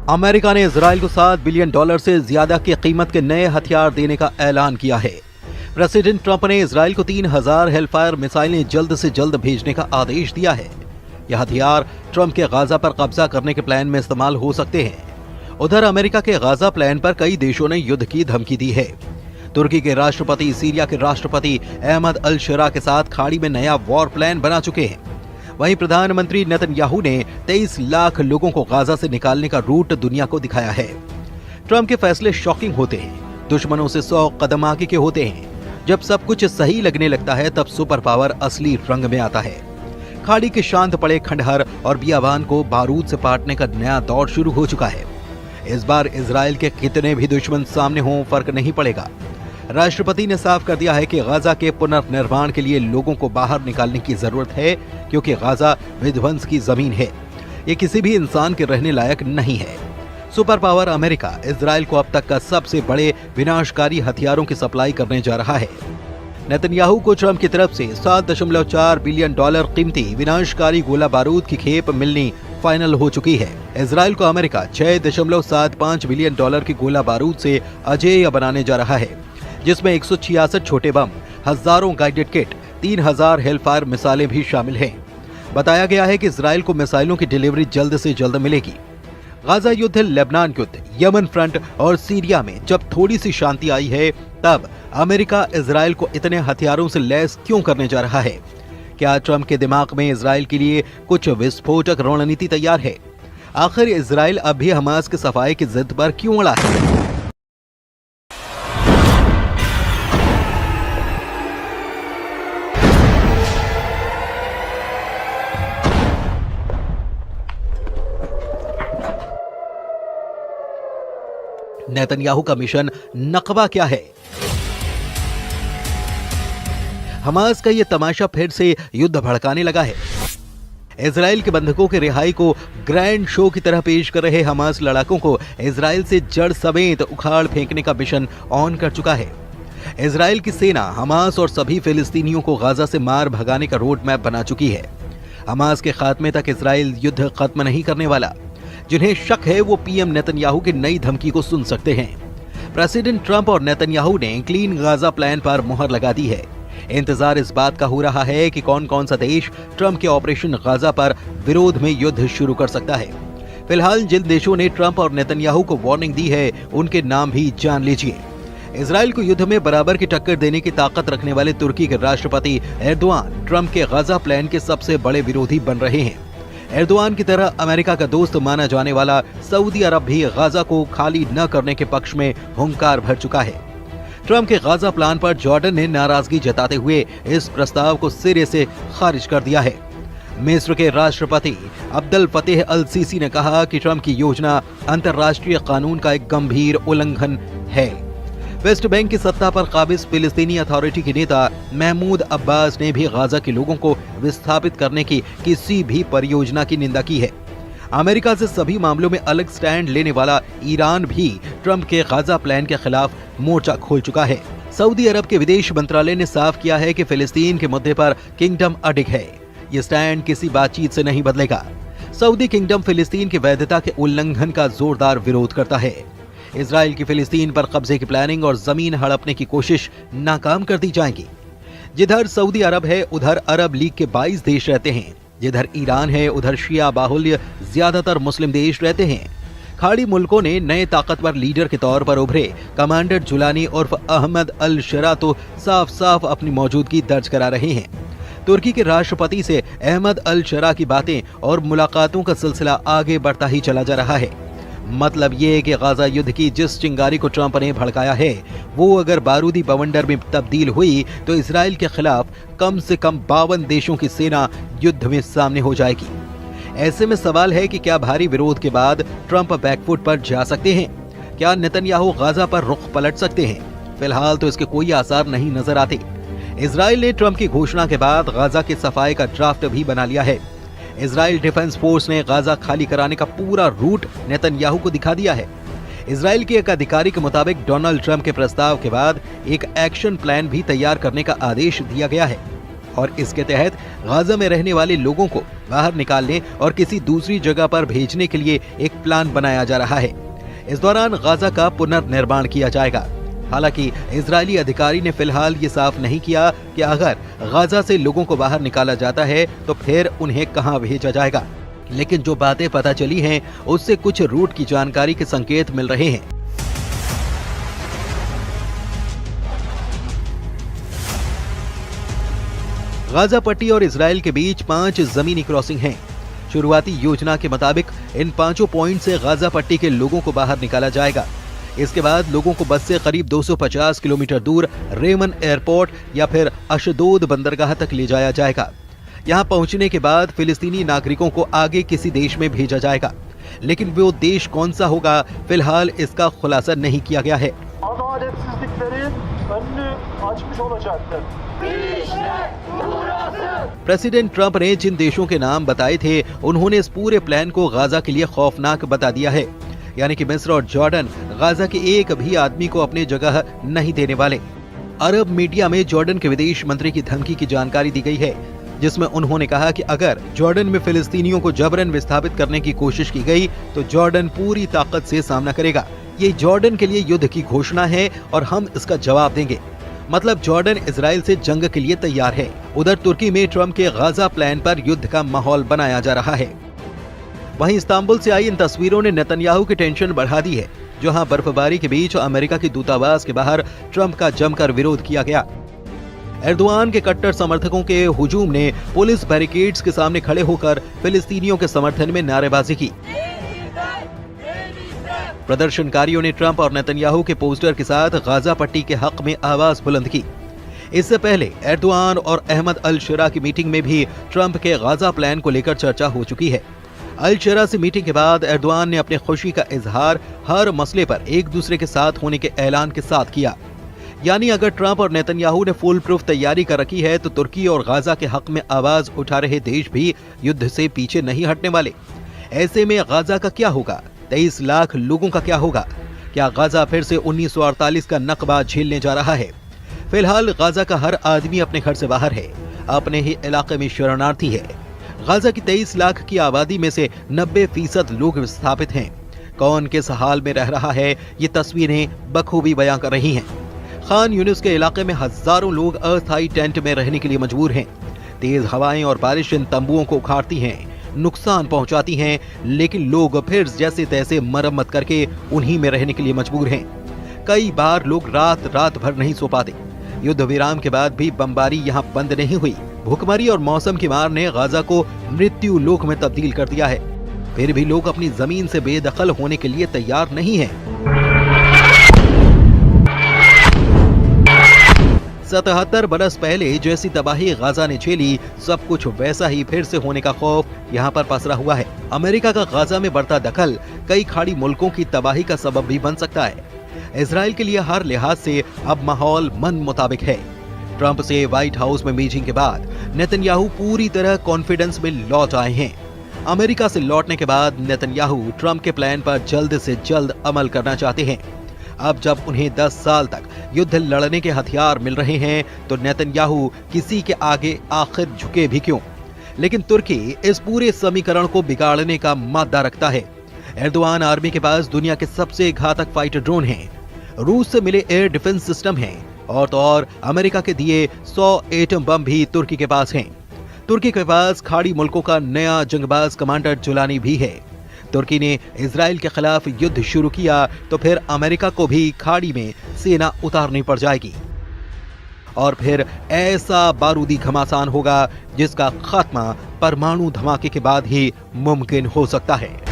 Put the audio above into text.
America ने Israel को $7 billion से ज्यादा की कीमत के नए हथियार देने का ऐलान किया है। प्रेसिडेंट ट्रंप ने इजराइल को 3000 हेलफायर मिसाइलें जल्द से जल्द भेजने का आदेश दिया है। यह हथियार ट्रंप के गाजा पर कब्जा करने के प्लान में इस्तेमाल हो सकते हैं। उधर अमेरिका के गाजा प्लान पर कई देशों ने युद्ध की धमकी दी है। तुर्की के राष्ट्रपति सीरिया के राष्ट्रपति अहमद अल शरा के साथ खाड़ी में नया वॉर प्लान बना चुके हैं। वहीं प्रधानमंत्री नेतन्याहू ने 23 लाख लोगों को गाजा से निकालने का रूट दुनिया को दिखाया है। ट्रंप के फैसले शॉकिंग होते हैं, दुश्मनों से 100 कदम आगे के होते हैं। जब सब कुछ सही लगने लगता है तब सुपर पावर असली रंग में आता है। खाड़ी के शांत पड़े खंडहर और बियाबान को बारूद से पाटने का नया दौर शुरू हो चुका है। इस बार इजराइल के कितने भी दुश्मन सामने हों फर्क नहीं पड़ेगा। राष्ट्रपति ने साफ कर दिया है कि गाजा के पुनर्निर्माण के लिए लोगों को बाहर निकालने की जरूरत है, क्योंकि गाजा विध्वंस की जमीन है। ये किसी भी इंसान के रहने लायक नहीं है। सुपर पावर अमेरिका इजराइल को अब तक का सबसे बड़े विनाशकारी हथियारों की सप्लाई करने जा रहा है। नेतन्याहू को ट्रंप की तरफ से $7.4 बिलियन कीमती विनाशकारी गोला बारूद की खेप मिलनी फाइनल हो चुकी है। इजराइल को अमेरिका $6.75 बिलियन की गोला बारूद से अजेय बनाने जा रहा है, जिसमें 166 छोटे बम, हजारों गाइडेड किट, 3000 हेलफायर मिसाइलें भी शामिल हैं। बताया गया है कि इजराइल को मिसाइलों की डिलीवरी जल्द से जल्द मिलेगी। गाजा युद्ध, लेबनान युद्ध, यमन फ्रंट और सीरिया में जब थोड़ी सी शांति आई है, तब अमेरिका इजराइल को इतने हथियारों से लैस क्यों करने जा रहा है? क्या ट्रंप के दिमाग में इजराइल के लिए कुछ विस्फोटक रणनीति तैयार है? आखिर इजराइल अब भी हमास के सफाई की जिद पर क्यों अड़ा है? नेतन्याहू का मिशन नकबा क्या है? हमास का ये तमाशा फिर से युद्ध भड़काने लगा है। इजराइल के बंधकों की रिहाई को ग्रैंड शो की तरह पेश कर रहे हमास लड़ाकों को इजराइल से जड़ समेत उखाड़ फेंकने का मिशन ऑन कर चुका है। इजराइल की सेना हमास और सभी फिलिस्तीनियों को गाजा से मार भगाने का रोड मैप बना चुकी है। हमास के खात्मे तक इजराइल युद्ध खत्म नहीं करने वाला। जिन्हें शक है वो पीएम नेतन्याहू की नई धमकी को सुन सकते हैं। प्रेसिडेंट ट्रंप और नेतन्याहू ने क्लीन गाजा प्लान पर मुहर लगा दी है। इंतजार इस बात का हो रहा है कि कौन कौन सा देश ट्रंप के ऑपरेशन गाजा पर विरोध में युद्ध शुरू कर सकता है। फिलहाल जिन देशों ने ट्रंप और नेतन्याहू को वार्निंग दी है, उनके नाम भी जान लीजिए। इजराइल को युद्ध में बराबर की टक्कर देने की ताकत रखने वाले तुर्की के राष्ट्रपति एर्दोआन ट्रंप के गाजा प्लान के सबसे बड़े विरोधी बन रहे हैं। एर्दोआन की तरह अमेरिका का दोस्त माना जाने वाला सऊदी अरब भी गाजा को खाली न करने के पक्ष में हुंकार भर चुका है। ट्रंप के गाजा प्लान पर जॉर्डन ने नाराजगी जताते हुए इस प्रस्ताव को सिरे से खारिज कर दिया है। मिस्र के राष्ट्रपति अब्दुल फतेह अल सीसी ने कहा कि ट्रंप की योजना अंतर्राष्ट्रीय कानून का एक गंभीर उल्लंघन है। वेस्ट बैंक की सत्ता पर काबिज फिलिस्तीनी अथॉरिटी के नेता महमूद अब्बास ने भी गाजा के लोगों को विस्थापित करने की किसी भी परियोजना की निंदा की है। अमेरिका से सभी मामलों में अलग स्टैंड लेने वाला ईरान भी ट्रंप के गाजा प्लान के खिलाफ मोर्चा खोल चुका है। सऊदी अरब के विदेश मंत्रालय ने साफ किया है कि फिलिस्तीन के मुद्दे पर किंगडम अडिग है। ये स्टैंड किसी बातचीत से नहीं बदलेगा। सऊदी किंगडम फिलिस्तीन की वैधता के उल्लंघन का जोरदार विरोध करता है। इजराइल की फिलिस्तीन पर कब्जे की प्लानिंग और जमीन हड़पने की कोशिश नाकाम कर दी जाएगी। जिधर सऊदी अरब है उधर अरब लीग के 22 देश रहते हैं। जिधर ईरान है उधर शिया बाहुल्य ज्यादातर मुस्लिम देश रहते हैं। खाड़ी मुल्कों ने नए ताकतवर लीडर के तौर पर उभरे कमांडर जुलानी उर्फ अहमद अल शरा तो साफ साफ अपनी मौजूदगी दर्ज करा रहे हैं। तुर्की के राष्ट्रपति से अहमद अल शरा की बातें और मुलाकातों का सिलसिला आगे बढ़ता ही चला जा रहा है। मतलब ये है कि गाजा युद्ध की जिस चिंगारी को ट्रंप ने भड़काया है, वो अगर बारूदी बवंडर में तब्दील हुई तो इजराइल के खिलाफ कम से कम 52 देशों की सेना युद्ध में सामने हो जाएगी। ऐसे में सवाल है कि क्या भारी विरोध के बाद ट्रंप बैकफुट पर जा सकते हैं? क्या नेतन्याहू गाजा पर रुख पलट सकते हैं? फिलहाल तो इसके कोई आसार नहीं नजर आते। इजराइल ने ट्रंप की घोषणा के बाद गाजा के सफाई का ड्राफ्ट भी बना लिया है। इजराइल डिफेंस फोर्स ने गाजा खाली कराने का पूरा रूट नेतन्याहू को दिखा दिया है। इजराइल के एक अधिकारी के मुताबिक डोनाल्ड ट्रंप के प्रस्ताव के बाद एक एक्शन प्लान भी तैयार करने का आदेश दिया गया है। और इसके तहत गाजा में रहने वाले लोगों को बाहर निकालने और किसी दूसरी जगह पर भेजने के लिए एक प्लान बनाया जा रहा है। इस दौरान गाजा का पुनर्निर्माण किया जाएगा। हालांकि इजरायली अधिकारी ने फिलहाल ये साफ नहीं किया कि अगर गाजा से लोगों को बाहर निकाला जाता है तो फिर उन्हें कहां भेजा जाएगा, लेकिन जो बातें पता चली हैं उससे कुछ रूट की जानकारी के संकेत मिल रहे हैं। गाजा पट्टी और इजराइल के बीच 5 जमीनी क्रॉसिंग हैं। शुरुआती योजना के मुताबिक इन 5 पॉइंट से गाजा पट्टी के लोगों को बाहर निकाला जाएगा। इसके बाद लोगों को बस से करीब 250 किलोमीटर दूर रेमन एयरपोर्ट या फिर अशदोद बंदरगाह तक ले जाया जाएगा। यहां पहुंचने के बाद फिलिस्तीनी नागरिकों को आगे किसी देश में भेजा जाएगा, लेकिन वो देश कौन सा होगा फिलहाल इसका खुलासा नहीं किया गया है। प्रेसिडेंट ट्रंप ने जिन देशों के नाम बताए थे उन्होंने इस पूरे प्लान को गाजा के लिए खौफनाक बता दिया है, यानी कि मिस्र और जॉर्डन गाजा के एक भी आदमी को अपनी जगह नहीं देने वाले। अरब मीडिया में जॉर्डन के विदेश मंत्री की धमकी की जानकारी दी गई है, जिसमें उन्होंने कहा कि अगर जॉर्डन में फिलिस्तीनियों को जबरन विस्थापित करने की कोशिश की गई तो जॉर्डन पूरी ताकत से सामना करेगा। ये जॉर्डन के लिए युद्ध की घोषणा है और हम इसका जवाब देंगे। मतलब जॉर्डन इजराइल से जंग के लिए तैयार है। उधर तुर्की में ट्रंप के गाजा प्लान पर युद्ध का माहौल बनाया जा रहा है। वहीं इस्तांबुल से आई इन तस्वीरों ने नेतन्याहू की टेंशन बढ़ा दी है, जहां बर्फबारी के बीच अमेरिका की दूतावास के बाहर ट्रंप का जमकर विरोध किया गया। एर्दोआन के कट्टर समर्थकों के हुजूम ने पुलिस बैरिकेड्स के सामने खड़े होकर फिलिस्तीनियों के समर्थन में नारेबाजी की। प्रदर्शनकारियों ने ट्रंप और नेतन्याहू के पोस्टर के साथ गाजा पट्टी के हक में आवाज बुलंद की। इससे पहले एर्दोआन और अहमद अल शरा की मीटिंग में भी ट्रंप के गाजा प्लान को लेकर चर्चा हो चुकी है। अल शरा से मीटिंग के बाद एर्दोआन ने अपनी खुशी का इजहार हर मसले पर एक दूसरे के साथ होने के ऐलान के साथ किया। यानी अगर ट्रंप और नेतन्याहू ने फुल प्रूफ तैयारी कर रखी है तो तुर्की और गाजा के हक में आवाज उठा रहे देश भी युद्ध से पीछे नहीं हटने वाले। ऐसे में गाजा का क्या होगा? 23 लाख लोगों का क्या होगा? क्या गाजा फिर से 1948 का नकबा झेलने जा रहा है? फिलहाल गाजा का हर आदमी अपने घर से बाहर है, अपने ही इलाके में शरणार्थी है। गाजा की 23 लाख की आबादी में से 90% लोग विस्थापित हैं। कौन किस हाल में रह रहा है ये तस्वीरें बखूबी बयां कर रही हैं। खान यूनिस के इलाके में हजारों लोग अस्थायी टेंट में रहने के लिए मजबूर हैं। तेज हवाएं और बारिश इन तंबुओं को उखाड़ती हैं, नुकसान पहुंचाती हैं, लेकिन लोग फिर जैसे तैसे मरम्मत करके उन्हीं में रहने के लिए मजबूर हैं। कई बार लोग रात भर नहीं सो पाते। युद्ध विराम के बाद भी बमबारी यहाँ बंद नहीं हुई। भूखमरी और मौसम की मार ने गाजा को मृत्यु लोक में तब्दील कर दिया है। फिर भी लोग अपनी जमीन से बेदखल होने के लिए तैयार नहीं हैं। 77 बरस पहले जैसी तबाही गाजा ने झेली, सब कुछ वैसा ही फिर से होने का खौफ यहाँ पर पसरा हुआ है। अमेरिका का गाजा में बढ़ता दखल कई खाड़ी मुल्कों की तबाही का सबब भी बन सकता है। इजराइल के लिए हर लिहाज से अब माहौल मन मुताबिक है। ट्रंप से व्हाइट हाउस में मीटिंग के बाद नेतन्याहू पूरी तरह कॉन्फिडेंस में लौट आए हैं। अमेरिका से लौटने के बाद नेतन्याहू ट्रंप के प्लान पर जल्द से जल्द अमल करना चाहते हैं। अब जब उन्हें 10 साल तक युद्ध लड़ने के हथियार मिल रहे हैं तो नेतन्याहू किसी के आगे आखिर झुके भी क्यों? लेकिन तुर्की इस पूरे समीकरण को बिगाड़ने का मादा रखता है। एर्दोआन आर्मी के पास दुनिया के सबसे घातक फाइटर ड्रोन हैं, रूस से मिले एयर डिफेंस सिस्टम हैं और तो और अमेरिका के दिए 100 एटम बम भी तुर्की के पास हैं। तुर्की के पास खाड़ी मुल्कों का नया जंगबाज कमांडर जुलानी भी है। तुर्की ने इजराइल के खिलाफ युद्ध शुरू किया तो फिर अमेरिका को भी खाड़ी में सेना उतारनी पड़ जाएगी और फिर ऐसा बारूदी घमासान होगा जिसका खात्मा परमाणु धमाके के बाद ही मुमकिन हो सकता है।